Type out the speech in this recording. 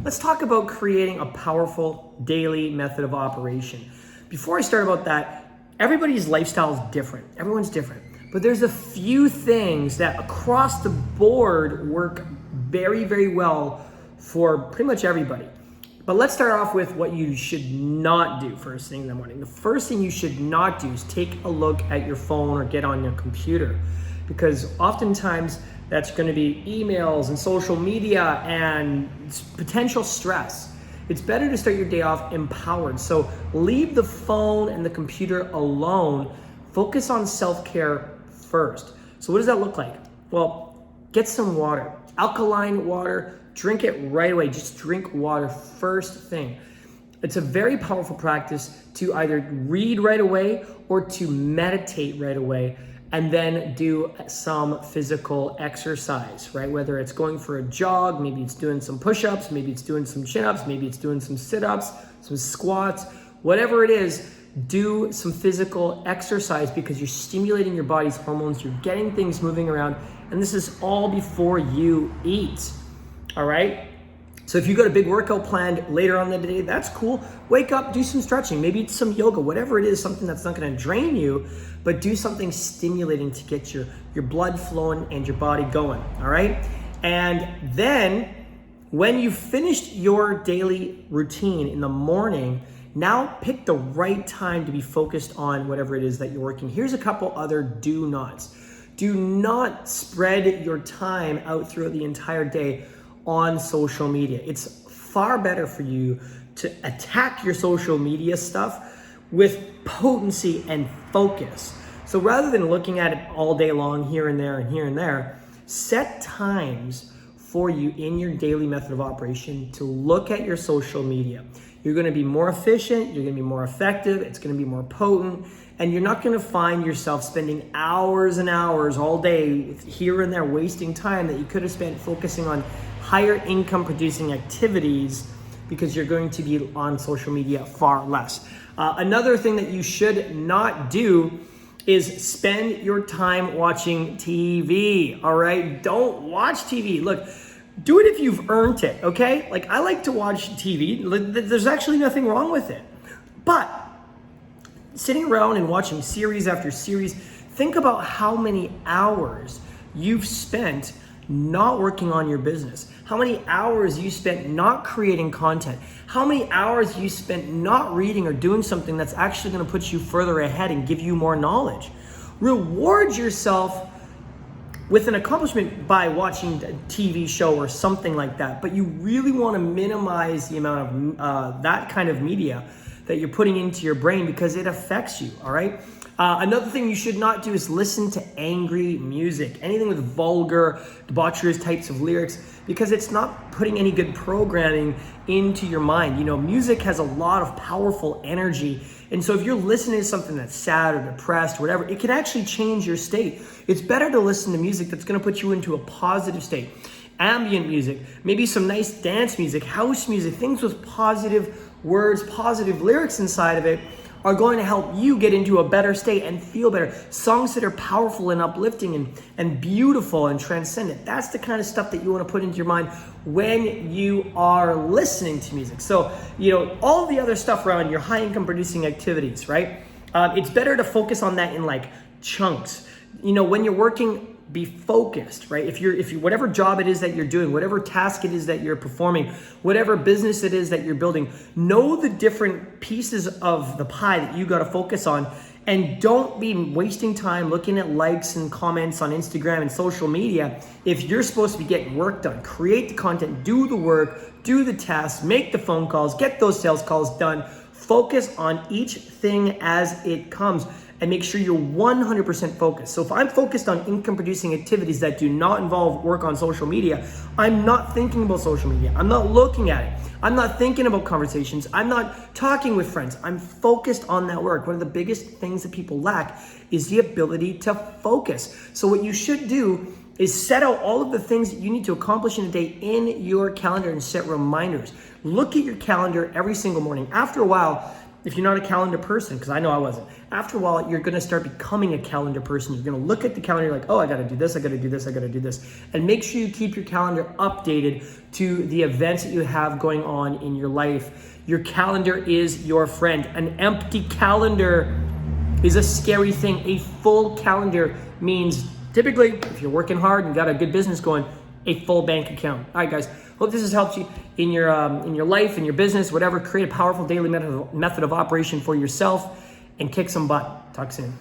let's talk about creating a powerful daily method of operation. Before I start about that, everybody's lifestyle is different. Everyone's different. But there's a few things that across the board work very, very well for pretty much everybody. But let's start off with what you should not do first thing in the morning. The first thing you should not do is take a look at your phone or get on your computer, because oftentimes that's going to be emails and social media and potential stress. It's better to start your day off empowered. So leave the phone and the computer alone. Focus on self-care first. So what does that look like? Well, get some water, alkaline water. Drink it right away. Just drink water first thing. It's a very powerful practice to either read right away or to meditate right away, and then do some physical exercise, right? Whether it's going for a jog, maybe it's doing some push-ups, maybe it's doing some chin-ups, maybe it's doing some sit-ups, some squats, whatever it is, do some physical exercise because you're stimulating your body's hormones, you're getting things moving around, and this is all before you eat. All right. So if you got a big workout planned later on in the day, that's cool. Wake up, do some stretching. Maybe it's some yoga, whatever it is, something that's not going to drain you, but do something stimulating to get your blood flowing and your body going. All right. And then when you've finished your daily routine in the morning, now pick the right time to be focused on whatever it is that you're working. Here's a couple other do nots. Do not spread your time out throughout the entire day on social media. It's far better for you to attack your social media stuff with potency and focus. So rather than looking at it all day long here and there and here and there, set times for you in your daily method of operation to look at your social media. You're going to be more efficient, you're going to be more effective, it's going to be more potent, and you're not going to find yourself spending hours and hours all day here and there wasting time that you could have spent focusing on higher income producing activities, because you're going to be on social media far less. Another thing that you should not do is spend your time watching TV, all right? Don't watch TV. Look, do it if you've earned it, okay? Like, I like to watch TV. There's actually nothing wrong with it. But sitting around and watching series after series, think about how many hours you've spent not working on your business, how many hours you spent not creating content, how many hours you spent not reading or doing something that's actually going to put you further ahead and give you more knowledge. Reward yourself with an accomplishment by watching a TV show or something like that, but you really want to minimize the amount of that kind of media that you're putting into your brain, because it affects you, all right? Another thing you should not do is listen to angry music, anything with vulgar, debaucherous types of lyrics, because it's not putting any good programming into your mind. You know, music has a lot of powerful energy. And so if you're listening to something that's sad or depressed or whatever, it can actually change your state. It's better to listen to music that's going to put you into a positive state. Ambient music, maybe some nice dance music, house music, things with positive words, positive lyrics inside of it are going to help you get into a better state and feel better. Songs that are powerful and uplifting and beautiful and transcendent. That's the kind of stuff that you want to put into your mind when you are listening to music. So, you know, all the other stuff around your high income producing activities, right? It's better to focus on that in like chunks. You know, when you're working, be focused, right? If you whatever job it is that you're doing, whatever task it is that you're performing, whatever business it is that you're building, know the different pieces of the pie that you got to focus on, and don't be wasting time looking at likes and comments on Instagram and social media. If you're supposed to be getting work done, create the content, do the work, do the tasks, make the phone calls, get those sales calls done. Focus on each thing as it comes, and make sure you're 100% focused. So if I'm focused on income producing activities that do not involve work on social media, I'm not thinking about social media. I'm not looking at it. I'm not thinking about conversations. I'm not talking with friends. I'm focused on that work. One of the biggest things that people lack is the ability to focus. So what you should do is set out all of the things that you need to accomplish in a day in your calendar and set reminders. Look at your calendar every single morning. After a while, if you're not a calendar person, because I know I wasn't, after a while, you're going to start becoming a calendar person. You're going to look at the calendar, you're like, oh, I got to do this, I got to do this, I got to do this. And make sure you keep your calendar updated to the events that you have going on in your life. Your calendar is your friend. An empty calendar is a scary thing. A full calendar means typically, if you're working hard and got a good business going, a full bank account. All right, guys. Hope this has helped you in your life, in your business, whatever. Create a powerful daily method of operation for yourself and kick some butt. Talk soon.